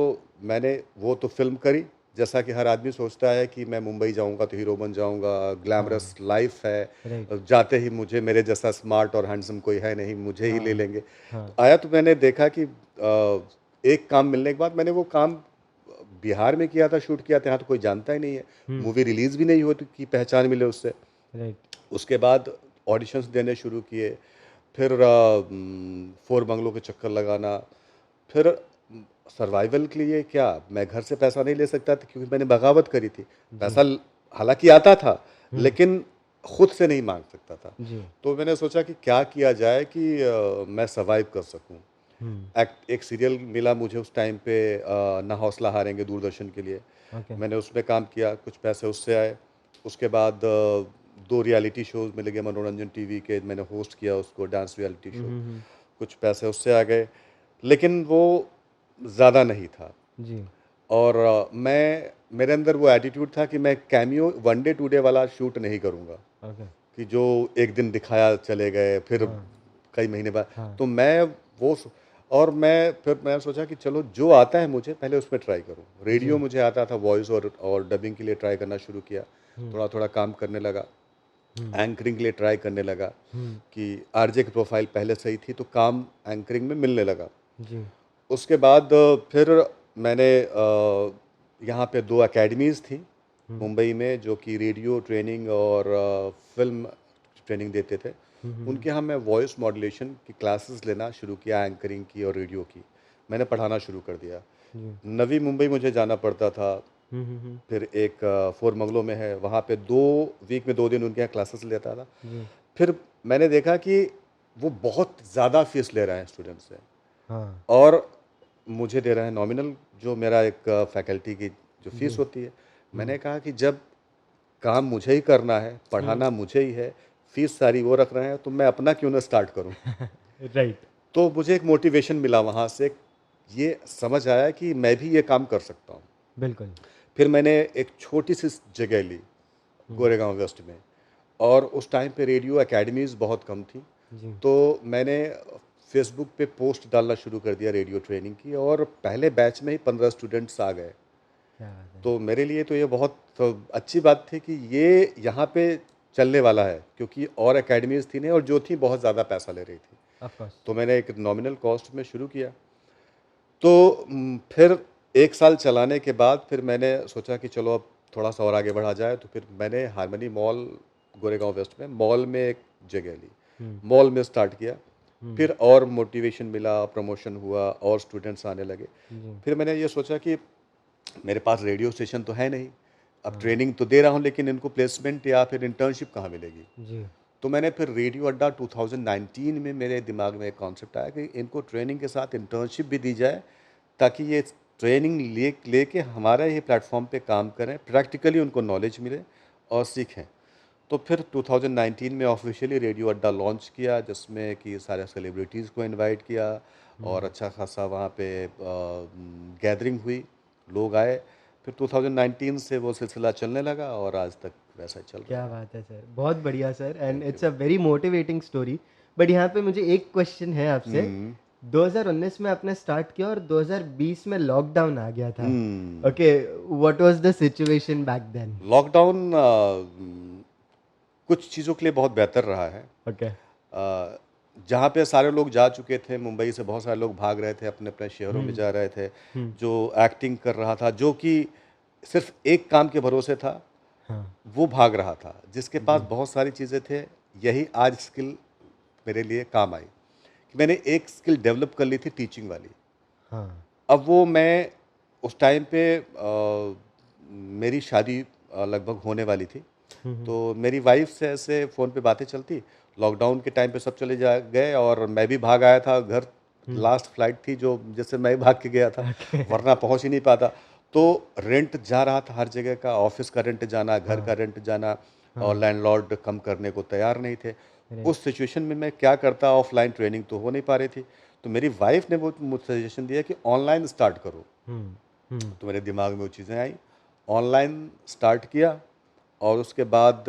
मैंने वो तो फिल्म करी, जैसा कि हर आदमी सोचता है कि मैं मुंबई जाऊंगा तो हीरो बन जाऊंगा, ग्लैमरस लाइफ है. Right. जाते ही मुझे मेरे जैसा स्मार्ट और हैंडसम कोई है नहीं, मुझे ही ले लेंगे. तो आया तो मैंने देखा कि एक काम मिलने के बाद मैंने वो काम बिहार में किया था, शूट किया था. यहाँ तो कोई जानता ही नहीं है, मूवी रिलीज़ भी नहीं हुई थी कि पहचान मिले उससे. राइट. उसके बाद ऑडिशंस देने शुरू किए, फिर 4 बंगलों के चक्कर लगाना, फिर सर्वाइवल के लिए क्या मैं घर से पैसा नहीं ले सकता था क्योंकि मैंने बगावत करी थी. पैसा हालांकि आता था लेकिन खुद से नहीं मांग सकता था. जी. तो मैंने सोचा कि क्या किया जाए कि मैं सर्वाइव कर सकूं. एक सीरियल मिला मुझे उस टाइम पे, ना हौसला हारेंगे, दूरदर्शन के लिए. ओके. मैंने उसमें काम किया, कुछ पैसे उससे आए. उसके बाद 2 रियलिटी शोज़ में लगे मनोरंजन टीवी के, मैंने होस्ट किया उसको, डांस रियलिटी शो. कुछ पैसे उससे आ गए लेकिन वो ज़्यादा नहीं था. जी. और मेरे अंदर वो एटीट्यूड था कि मैं cameo one day two day वाला शूट नहीं करूँगा, ओके। कि जो एक दिन दिखाया चले गए, फिर हाँ, कई महीने बाद। हाँ। तो मैं वो सो और मैं सोचा कि चलो जो आता है मुझे पहले उसमें ट्राई करूँ। रेडियो जी। मुझे आता था, वॉइस और डबिंग के लिए ट्राई करना शुरू किया। हुँ, थोड़ा-थोड़ा काम करने लगा। हुँ, एंकरिंग के लिए ट्राई करने लगा हुँ। कि आरजे की प्रोफ़ाइल पहले सही थी, तो काम एंकरिंग में मिलने लगा। जी। उसके बाद फिर मैंने यहाँ पे 2 अकेडमीज़ थी हुँ, मुंबई में, जो कि रेडियो ट्रेनिंग और फ़िल्म ट्रेनिंग देते थे। हुँ, हुँ, हुँ। उनके यहाँ मैं वॉइस मॉड्यूलेशन की क्लासेस लेना शुरू किया, एंकरिंग की और रेडियो की। मैंने पढ़ाना शुरू कर दिया। जी। नवी मुंबई मुझे जाना पड़ता था। हुँ, हुँ, हुँ। फिर एक फोरमंगलो में है, वहाँ पे 2 वीक में 2 दिन उनके यहाँ क्लासेस लेता था। जी। फिर मैंने देखा कि वो बहुत ज़्यादा फ़ीस ले रहे हैं स्टूडेंट से, हाँ। और मुझे दे रहे हैं नॉमिनल, जो मेरा एक फैकल्टी की जो फ़ीस जी। होती है। हुँ, मैंने कहा कि जब काम मुझे ही करना है, हुँ। पढ़ाना मुझे ही है, फ़ीस सारी वो रख रहे हैं, तो मैं अपना क्यों ना स्टार्ट करूँ? राइट, तो मुझे एक मोटिवेशन मिला वहाँ से, ये समझ आया कि मैं भी ये काम कर सकता हूँ। बिल्कुल। फिर मैंने एक छोटी-सी जगह ली, हुँ, गोरेगाँव वेस्ट में, और उस टाइम पे रेडियो अकेडमीज़ बहुत कम थी। जी। तो मैंने फ़ेसबुक पे पोस्ट डालना शुरू कर दिया रेडियो ट्रेनिंग की, और पहले बैच में ही 15 स्टूडेंट्स आ गए। क्या बात है! तो मेरे लिए तो ये बहुत अच्छी बात थी कि ये यहाँ पे चलने वाला है, क्योंकि और अकेडमीज़ थी नहीं, और जो थी बहुत ज़्यादा पैसा ले रही थी। Of course. तो मैंने एक नॉमिनल कॉस्ट में शुरू किया। तो फिर 1 साल चलाने के बाद फिर मैंने सोचा कि चलो अब थोड़ा-सा और आगे बढ़ा जाए, तो फिर मैंने हार्मनी मॉल, गोरेगाँव वेस्ट में मॉल में एक जगह ली। हुँ, मॉल में स्टार्ट किया, हुँ। फिर और मोटिवेशन मिला, प्रमोशन हुआ और स्टूडेंट्स आने लगे। जी। फिर मैंने ये सोचा कि मेरे पास रेडियो स्टेशन तो है नहीं, अब हाँ। ट्रेनिंग तो दे रहा हूँ, लेकिन इनको प्लेसमेंट या फिर इंटर्नशिप कहाँ मिलेगी? जी। तो मैंने फिर रेडियो अड्डा 2019 में मेरे दिमाग में एक कॉन्सेप्ट आया कि इनको ट्रेनिंग के साथ इंटर्नशिप भी दी जाए, ताकि ये ट्रेनिंग लेके हमारे ही प्लेटफॉर्म पे काम करें, प्रैक्टिकली उनको नॉलेज मिले और सीखें। तो फिर 2019 में ऑफिशियली रेडियो अड्डा लॉन्च किया, जिसमें कि सारे सेलिब्रिटीज़ को इनवाइट किया, और हुँ। अच्छा खासा वहाँ पे गैदरिंग हुई, लोग आए। फिर 2019 से वो सिलसिला चलने लगा, और आज तक वैसा ही चल क्या रहा है। बात है सर! बहुत बढ़िया sir and thank you. It's a very motivating story. But यहाँ पे मुझे एक क्वेश्चन है आपसे। हुँ। 2019 में आपने स्टार्ट किया और 2020 में लॉकडाउन आ गया था। Hmm. Okay, what was the situation back then? Lockdown कुछ चीज़ों के लिए बहुत बेहतर रहा है। ओके। अ, जहाँ पे सारे लोग जा चुके थे, मुंबई से बहुत सारे लोग भाग रहे थे, अपने-अपने शहरों में हुँ, जा रहे थे। हुँ। जो एक्टिंग कर रहा था, जो कि सिर्फ़ एक काम के भरोसे था, हाँ, वो भाग रहा था। जिसके पास जी। बहुत सारी चीज़ें थे, यही आज स्किल मेरे लिए काम आई। कि मैंने एक स्किल डेवलप कर ली थी, टीचिंग वाली। हाँ। अब वो मैं उस टाइम पे मेरी शादी लगभग होने वाली थी। हुँ, हुँ। तो मेरी वाइफ़ से ऐसे फ़ोन पे बातें चलती, लॉकडाउन के टाइम पे सब चले जा गए, और मैं भी भाग आया था घर। हुँ। लास्ट फ्लाइट थी जो जिससे मैं भाग के गया था, ओके। वरना पहुँच ही नहीं पाता। तो रेंट जा रहा था हर जगह का, ऑफ़िस का रेंट जाना, घर का हाँ, रेंट जाना, और हाँ। लैंडलॉर्ड कम करने को तैयार नहीं थे। राइट। उस सिचुएशन में मैं क्या करता, ऑफ़लाइन ट्रेनिंग तो हो नहीं पा रही थी। तो मेरी वाइफ़ ने वो मुझे सजेशन दिया कि ऑनलाइन स्टार्ट करो। हुँ, हुँ। तो मेरे दिमाग में वो चीज़ें आई, ऑनलाइन स्टार्ट किया, और उसके बाद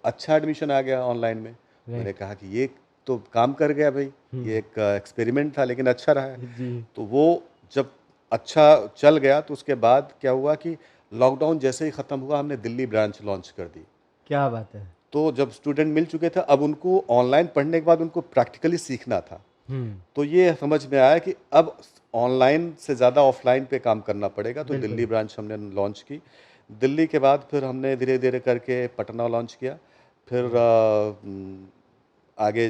अच्छा एडमिशन आ गया ऑनलाइन में। मैंने राइट। कहा कि ये तो काम कर गया भई, ये हुँ। एक एक्सपेरिमेंट था, लेकिन अच्छा रहा है। जी। तो वो जब अच्छा चल गया, तो उसके बाद क्या हुआ कि लॉकडाउन जैसे ही ख़त्म हुआ, हमने दिल्ली ब्रांच लॉन्च कर दी। क्या बात है! तो जब स्टूडेंट मिल चुके थे, अब उनको ऑनलाइन पढ़ने के बाद उनको प्रैक्टिकली सीखना था। हुँ, तो ये समझ में आया कि अब ऑनलाइन से ज़्यादा ऑफ़लाइन पे काम करना पड़ेगा, तो दिल्ली बिल्कुल। ब्रांच हमने लॉन्च की। दिल्ली के बाद फिर हमने धीरे-धीरे करके पटना लॉन्च किया, फिर हुँ, आगे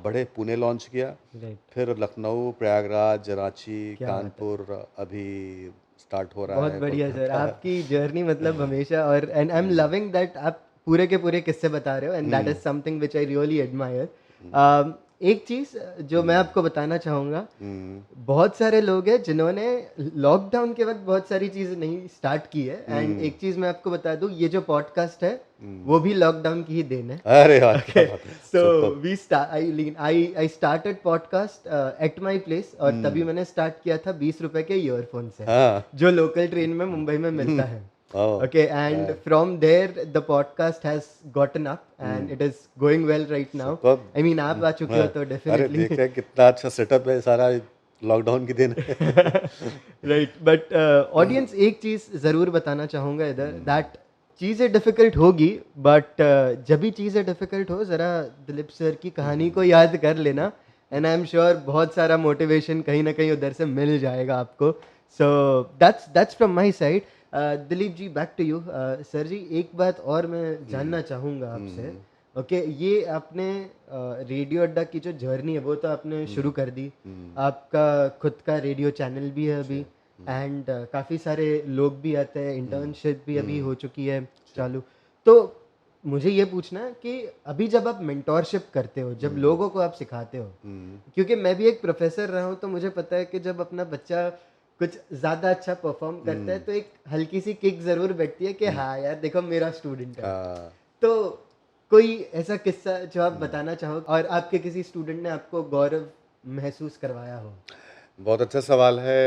बढ़े, पुणे लॉन्च किया, राइट। फिर लखनऊ, प्रयागराज, रांची, क्या बात है! कानपुर अभी स्टार्ट हो रहा बहुत है, बढ़िया सर, कोलकाता। आपकी जर्नी मतलब हमेशा और and I am hmm, loving that आप पूरे के पूरे किस्से बता रहे हो and that is hmm, something which I really admire. Hmm, एक चीज़ जो मैं आपको बताना चाहूँगा, हम्म, बहुत सारे लोग हैं जिन्होंने लॉकडाउन के वक्त बहुत सारी चीज़ें नहीं स्टार्ट की है, एंड हम्म, एक चीज़ मैं आपको बता दूँ, ये जो पॉडकास्ट है हम्म। वो भी लॉकडाउन की ही देन है। अरे यार क्या ओके, बात है, so super. We start I started podcast at my place, और तभी हम्म, मैंने स्टार्ट किया था 20 रुपए के ईयरफोन से, हाँ। जो लोकल ट्रेन में मुंबई में हम्म, मिलता है। ओ, Okay, and यार, from there the podcast has gotten up and hmm, it is going well right now. Super. I mean, आप आ चुके हो हाँ, तो अरे definitely देख रहे हैं कितना अच्छा सेटअप है सारा, लॉकडाउन के दिन है। right, but audience, एक चीज़ ज़रूर बताना चाहूँगा इधर, हम्म, that चीज़ें डिफ़िकल्ट होगी, बट जब भी चीज़ें डिफ़िकल्ट हो, ज़रा दिलीप सर की कहानी को याद कर लेना, एंड आई एम श्योर बहुत सारा मोटिवेशन कहीं ना कहीं उधर से मिल जाएगा आपको। So that's from my side. Dilip ji, back to you. Sir ji, एक बात और मैं हम्म, जानना चाहूँगा आपसे। हम्म, ओके, ये आपने रेडियो अड्डा की जो जर्नी है वो तो आपने हम्म, शुरू कर दी, हम्म, आपका खुद का रेडियो चैनल भी है जी, अभी, एंड काफ़ी सारे लोग भी आते हैं, हम्म, इंटर्नशिप भी अभी हम्म, हो चुकी है जी, चालू। तो मुझे ये पूछना है कि अभी जब आप मेंटोरशिप करते हो, जब हम्म, लोगों को आप सिखाते हो, हम्म, क्योंकि मैं भी एक प्रोफेसर रहा हूँ, तो मुझे पता है कि जब अपना बच्चा कुछ ज़्यादा अच्छा परफॉर्म करता है हम्म, तो एक हल्की सी किक ज़रूर बैठती है कि हम्म, हाँ यार, देखो मेरा स्टूडेंट है। हाँ, तो कोई ऐसा किस्सा जो आप हम्म। बताना चाहो और आपके किसी स्टूडेंट ने आपको गौरव महसूस करवाया हो? बहुत अच्छा सवाल है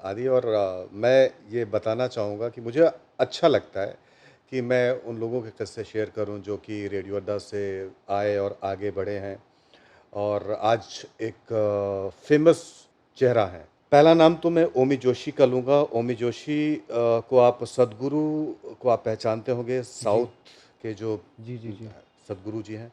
आदि, और मैं ये बताना चाहूँगा कि मुझे अच्छा लगता है कि मैं उन लोगों के किस्से शेयर करूं जो कि रेडियो अड्डा से आए और आगे बढ़े हैं और आज एक फेमस चेहरा है। पहला नाम तो मैं ओमी जोशी का लूँगा। ओमी जोशी को आप सद्गुरु को आप पहचानते होंगे, जी साउथ के जो जी जी जी। सद्गुरु जी हैं।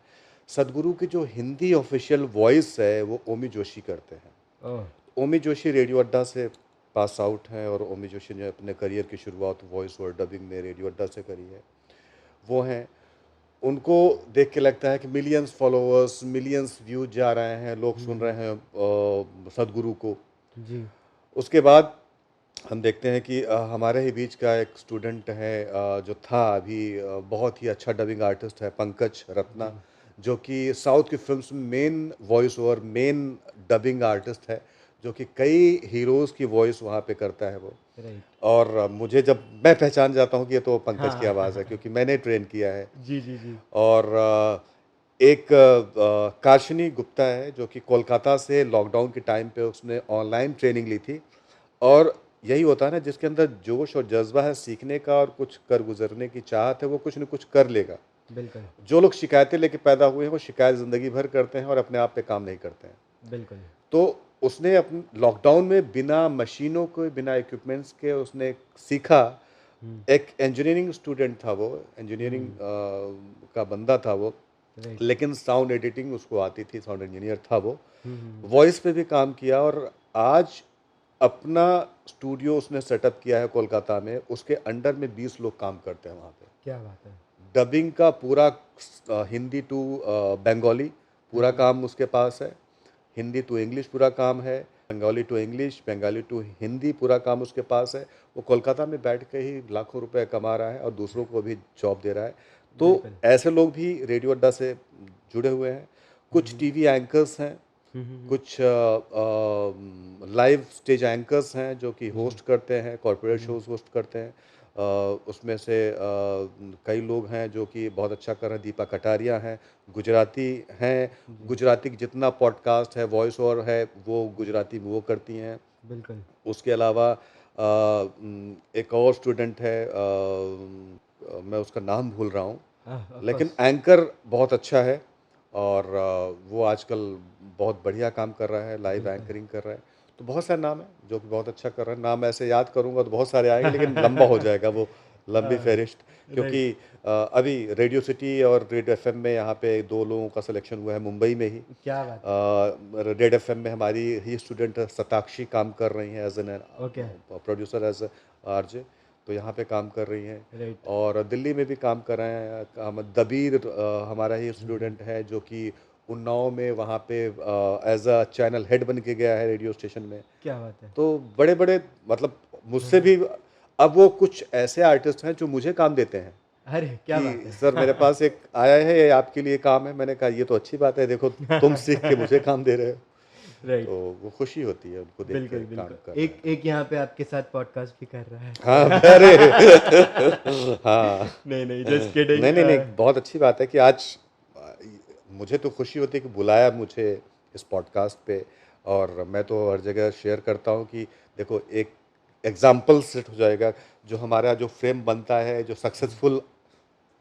सद्गुरु की जो हिंदी ऑफिशियल वॉइस है वो ओमी जोशी करते हैं। ओह। ओमी जोशी रेडियो अड्डा से पास आउट हैं और ओमी जोशी ने अपने करियर की शुरुआत वॉइस और डबिंग में रेडियो अड्डा से करी है। वो हैं, उनको देख के लगता है कि मिलियंस फॉलोअर्स, मिलियंस व्यूज जा रहे हैं, लोग सुन रहे हैं सद्गुरु को। जी उसके बाद हम देखते हैं कि हमारे ही बीच का एक स्टूडेंट है, जो था अभी, बहुत ही अच्छा डबिंग आर्टिस्ट है, पंकज जी। रत्ना, जो कि साउथ की फिल्म्स में main voice over, main dubbing artist है, जो कि कई हीरोज़ की वॉइस वहाँ पे करता है वो। राइट। और मुझे जब मैं पहचान जाता हूँ कि ये तो पंकज की हाँ आवाज़ है, क्योंकि मैंने ट्रेन किया है। जी जी जी। और एक काशिनी गुप्ता है जो कि कोलकाता से लॉकडाउन के टाइम पे उसने ऑनलाइन ट्रेनिंग ली थी। और यही होता है ना, जिसके अंदर जोश और जज्बा है सीखने का और कुछ कर गुजरने की चाहत है, वो कुछ न कुछ कर लेगा। बिल्कुल जो लोग शिकायतें लेके पैदा हुए हैं वो शिकायत ज़िंदगी भर करते हैं और अपने आप पे काम नहीं करते हैं। बिल्कुल। तो उसने अपने लॉकडाउन में बिना मशीनों के, बिना इक्विपमेंट्स के उसने सीखा। हम्म एक इंजीनियरिंग स्टूडेंट था वो, इंजीनियरिंग हम्म। का बंदा था वो, राइट। लेकिन साउंड एडिटिंग उसको आती थी, साउंड इंजीनियर था वो। हम्म। वॉइस पे भी काम किया और आज अपना स्टूडियो उसने सेटअप किया है कोलकाता में। उसके अंडर में 20 लोग काम करते हैं वहाँ पे। क्या बात है। डबिंग का पूरा हिंदी टू बंगाली पूरा हम्म। काम उसके पास है। हिंदी टू इंग्लिश पूरा काम है। Bengali to English, Bengali to Hindi पूरा काम उसके पास है। वो कोलकाता में बैठ के ही लाखों रुपए कमा रहा है और दूसरों को भी जॉब दे रहा है। तो बिल्कुल। ऐसे लोग भी रेडियो अड्डा से जुड़े हुए हैं। कुछ हम्म टीवी एंकर्स हैं, हम्म। कुछ लाइव स्टेज एंकर्स हैं जो कि जी। होस्ट करते हैं, कॉर्पोरेट हम्म। शोज होस्ट करते हैं। उसमें से कई लोग हैं जो कि बहुत अच्छा कर रहे हैं। दीपा कटारिया हैं, गुजराती हैं। जी। गुजराती की जितना पॉडकास्ट है, वॉइस ओवर है, वो गुजराती में वो करती हैं। बिल्कुल। उसके अलावा एक और स्टूडेंट है, मैं उसका नाम भूल रहा हूँ, ऑफ लेकिन कोर्स। एंकर बहुत अच्छा है। और वो आजकल बहुत बढ़िया काम कर रहा है, लाइव बिल्कुल। एंकरिंग कर रहा है। तो बहुत सारे नाम हैं जो कि बहुत अच्छा कर रहे हैं। नाम ऐसे याद करूंगा तो बहुत सारे आएंगे, लेकिन लंबा हो जाएगा वो, लंबी फहरिस्त। राइट। क्योंकि अभी रेडियो सिटी और रेड एफएम में यहाँ पे 2 लोगों का सिलेक्शन हुआ है मुंबई में ही। क्या बात है। रेड एफएम में हमारी ही स्टूडेंट सताक्षी काम कर रही हैं as an okay. Producer, as RJ. तो यहाँ पे काम कर रही हैं। राइट। और दिल्ली में भी काम कर रहे हैं। हम दबीर हमारा ही हम्म। स्टूडेंट है जो कि उन्नाव में वहाँ पे एज अ चैनल हेड बन के गया है रेडियो स्टेशन में। क्या बात है। तो बड़े बड़े, मतलब मुझसे हम्म। भी अब वो कुछ ऐसे आर्टिस्ट हैं जो मुझे काम देते हैं। अरे क्या बात कि है। सर मेरे पास एक आया है, ये आपके लिए काम है। मैंने कहा ये तो अच्छी बात है, देखो तुम सीख के मुझे काम दे रहे हो। राइट। तो वो खुशी होती है उनको देख बिल्कुल के काम बिल्कुल, कर रहा एक है। एक यहाँ पे आपके साथ पॉडकास्ट भी कर रहा हाँ, है। अरे हाँ। नहीं नहीं, जस्ट किडिंग। नहीं, नहीं, नहीं, बहुत अच्छी बात है कि आज अ, मुझे तो खुशी होती है कि बुलाया मुझे इस पॉडकास्ट पे, और मैं तो हर जगह शेयर करता हूँ कि देखो एक एग्ज़ाम्पल सेट हो जाएगा, जो हमारा जो फ्रेम बनता है, जो सक्सेसफुल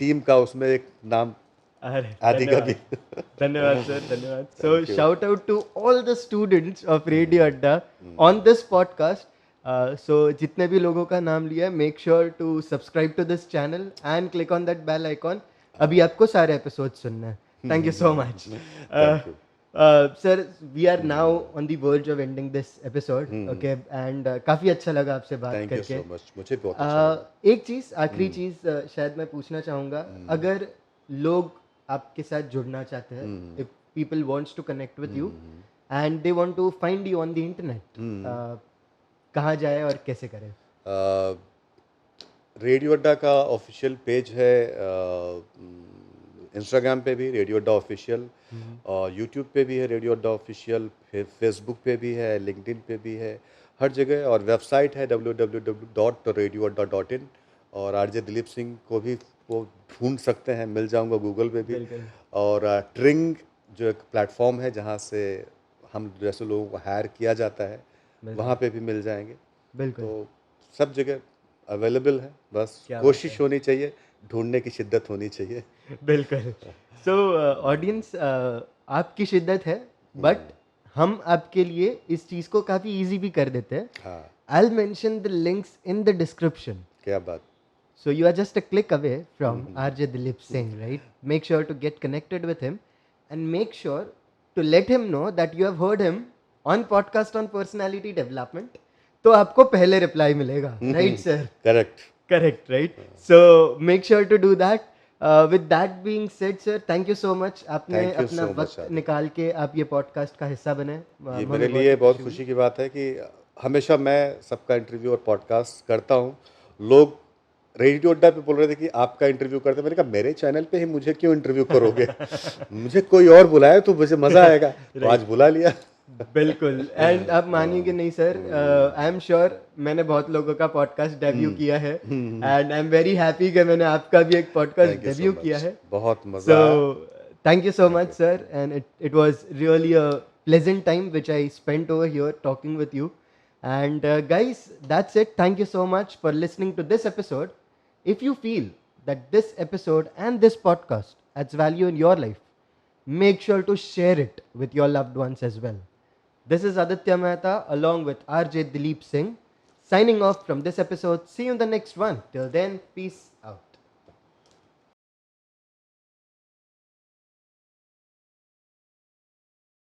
टीम का, उसमें एक नाम अरे आदि का भी। धन्यवाद, धन्यवाद सर, धन्यवाद। So thank you. Shout out to all the students of radio Adda on this podcast. So जितने भी लोगों का नाम लिया, make sure to subscribe to this channel and click on that bell icon. अभी आपको सारे एपिसोड सुनना है। Thank you so much thank you. Sir. We are now on the verge of ending this episode, okay, and काफ़ी अच्छा लगा आपसे बात थैंक यू करके। सो मच, मुझे बहुत अच्छा लगा। एक चीज़, आखिरी चीज़ शायद मैं पूछना चाहूँगा, अगर लोग आपके साथ जुड़ना चाहते हैं, if people wants to connect with you and they want to find you on the internet, कहाँ जाए और कैसे करें? रेडियो अड्डा का ऑफिशियल पेज है, इंस्टाग्राम पे भी रेडियो अड्डा ऑफिशियल, और यूट्यूब पे भी है रेडियो अड्डा ऑफिशियल, फिर फेसबुक पे भी है, लिंक्डइन पे भी है, हर जगह। और वेबसाइट है www.radioadda.in। और आरजे दिलीप सिंह को भी वो ढूंढ सकते हैं, मिल जाऊंगा गूगल पे भी। बिल्कुल और ट्रिंग जो एक प्लेटफॉर्म है जहाँ से हम जैसे लोगों को हायर किया जाता है, बिल्कुल वहाँ पे भी मिल जाएंगे। बिल्कुल। तो सब जगह अवेलेबल है, बस क्या बात कोशिश है। होनी चाहिए, ढूंढने की शिद्दत होनी चाहिए। बिल्कुल। सो ऑडियंस, आपकी शिद्दत है, बट हम आपके लिए इस चीज़ को काफ़ी इजी भी कर देते हैं। हाँ, I'll mention the links in the description. क्या बात। So you are just a click away from RJ Dilip Singh, right? Make sure to get connected with him and make sure to let him know that you have heard him on podcast on personality development. तो आपको पहले रिप्लाई मिलेगा, right sir? Correct. Correct, right? So make sure to do that. With that being said, sir, thank you so much. आपने थैंक यू अपना सो मच वक्त आदि। निकाल के आप ये पॉडकास्ट का हिस्सा बने। ये हमें मेरे बहुत लिए ही बहुत खुशी हुई। खुशी की बात है कि हमेशा मैं सबका इंटरव्यू और पॉडकास्ट करता हूँ। लोग रेडियो अड्डा पे बोल रहे थे कि आपका इंटरव्यू करते हैं। मैंने कहा मेरे चैनल पे ही मुझे क्यों इंटरव्यू करोगे? मुझे कोई और बुलाए तो मुझे मज़ा आएगा। तो आज बुला लिया। बिल्कुल। एंड आप मानिएंगे नहीं सर, आई एम श्योर मैंने बहुत लोगों का पॉडकास्ट डेब्यू किया है, and I am very happy कि मैंने आपका भी एक podcast thank you so debut किया मच, है। बहुत मज़ा So आया। thank you so thank much, you. sir, and it was really a pleasant time which I spent over here talking with you. And guys, that's it. Thank you so much for listening to this episode. If you feel that this episode and this podcast adds value in your life, make sure to share it with your loved ones as well. This is Aditya Mehta along with RJ Dilip Singh signing off from this episode. See you in the next one. Till then, peace out.